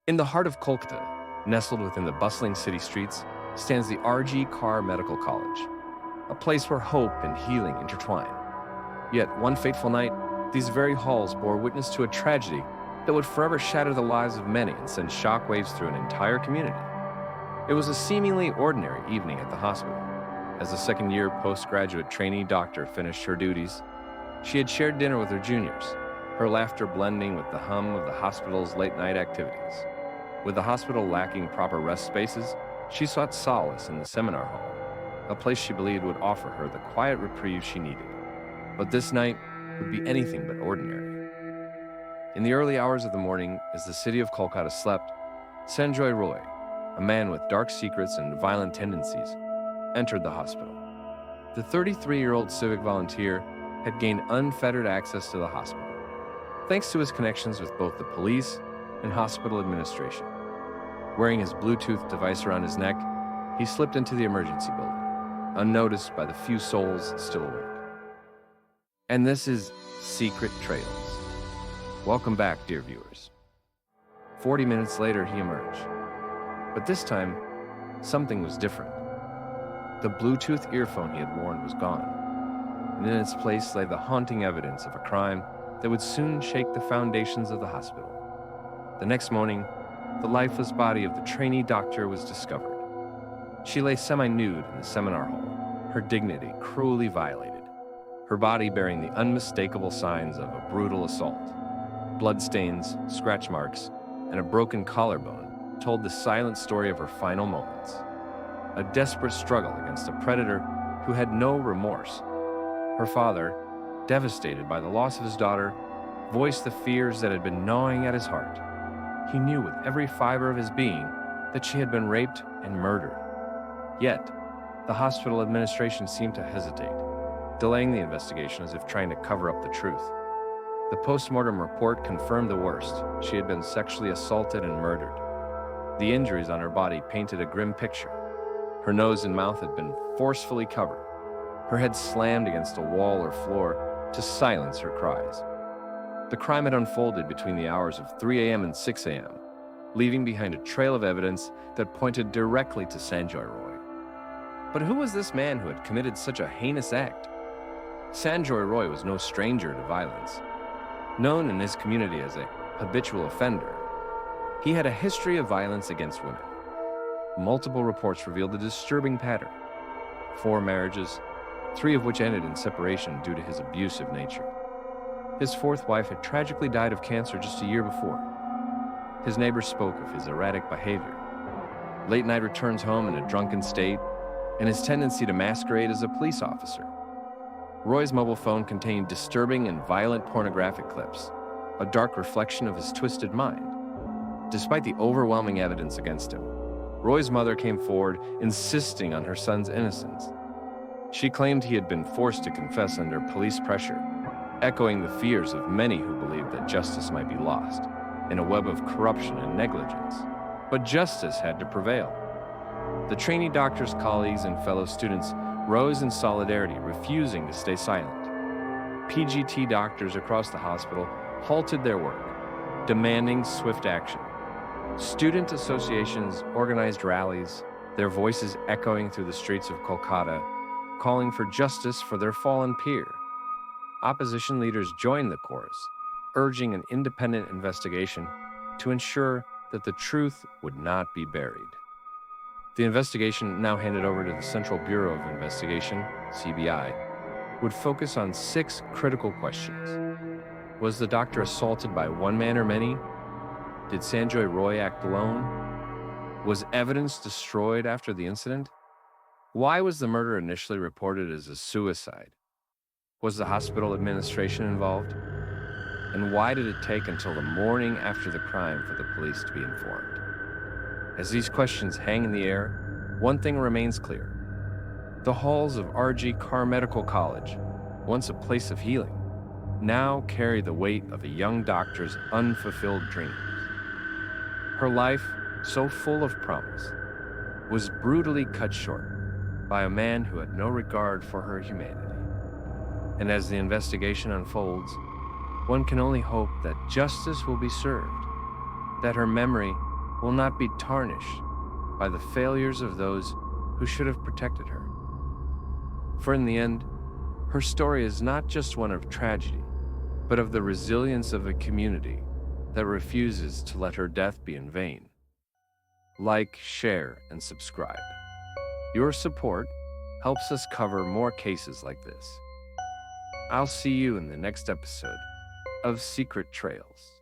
In the heart of Kolkata, nestled within the bustling city streets, stands the RG Carr Medical College, a place where hope and healing intertwine. Yet, one fateful night, these very halls bore witness to a tragedy that would forever shatter the lives of many and send shockwaves through an entire community. It was a seemingly ordinary evening at the hospital. As a second-year postgraduate trainee doctor finished her duties, she had shared dinner with her juniors, her laughter blending with the hum of the hospital's late-night activities. With the hospital lacking proper rest spaces, she sought solace in the seminar hall, a place she believed would offer her the quiet reprieve she needed. But this night would be anything but ordinary. In the early hours of the morning, as the city of Kolkata slept, Sanjoy Roy, a man with dark secrets and violent tendencies, entered the hospital. The 33-year-old civic volunteer had gained unfettered access to the hospital, thanks to his connections with both the police and hospital administration. Wearing his Bluetooth device around his neck, he slipped into the emergency building, unnoticed by the few souls still awake. And this is Secret Trails. Welcome back, dear viewers. 40 minutes later, he emerged. But this time, something was different. The Bluetooth earphone he had worn was gone, and in its place lay the haunting evidence of a crime that would soon shake the foundations of the hospital. The next morning, the lifeless body of the trainee doctor was discovered. She lay semi-nude in the seminar hall, her dignity cruelly violated, her body bearing the unmistakable signs of a brutal assault. Bloodstains, scratch marks, and a broken collarbone told the silent story of her final moments. A desperate struggle against a predator who had no remorse. Her father, devastated by the loss of his daughter, voiced the fears that had been gnawing at his heart. He knew with every fiber of his being that she had been raped and murdered. Yet, the hospital administration seemed to hesitate, delaying the investigation as if trying to cover up the truth. The post-mortem report confirmed the worst. She had been sexually assaulted and murdered. The injuries on her body painted a grim picture. Her nose and mouth had been forcefully covered, her head slammed against a wall or floor to silence her cries. The crime had unfolded between the hours of 3 a.m. and 6 a.m., leaving behind a trail of evidence that pointed directly to Sanjoy Roy. But who was this man who had committed such a heinous act? Sanjoy Roy was no stranger to violence. Known in his community as a habitual offender, he had a history of violence against women. Multiple reports revealed a disturbing pattern. 4 marriages, 3 of which ended in separation due to his abusive nature. His 4th wife had tragically died of cancer just a year before. His neighbors spoke of his erratic behavior, late-night returns home in a drunken state, and his tendency to masquerade as a police officer. Roy's mobile phone contained disturbing and violent pornographic clips, a dark reflection of his twisted mind. Despite the overwhelming evidence against him, Roy's mother came forward, insisting on her son's innocence. She claimed he had been forced to confess under police pressure, echoing the fears of many who believed that justice might be lost in a web of corruption and negligence. But justice had to prevail. The trainee doctor's colleagues and fellow students rose in solidarity, refusing to stay silent. PGT doctors across the hospital halted their work, demanding swift action. Student associations organized rallies, their voices echoing through the streets of Kolkata, calling for justice for their fallen peer. Opposition leaders joined the chorus, urging an independent investigation to ensure that the truth would not be buried. The investigation, now handed over to the Central Bureau of Investigation, CBI, would focus on 6 critical questions. Was the doctor assaulted by one man or many? Did Sanjoy Roy act alone? Was evidence destroyed after the incident? Why was the murder initially reported as a suicide? Was the hospital administration involved? And why did it take until the morning after the crime for the police to be informed? As these questions hang in the air, one thing remains clear. The halls of RG Carr Medical College, once a place of healing, now carry the weight of a young doctor's unfulfilled dreams. Her life, so full of promise, was brutally cut short by a man who had no regard for her humanity. And as the investigation unfolds, one can only hope that justice will be served, that her memory will not be tarnished by the failures of those who should have protected her. For in the end, her story is not just one of tragedy, but of the resilience of a community that refuses to let her death be in vain. Like, share, and subscribe. Your support helps us cover more cases like this. I'll see you in the next episode of Secret Trails.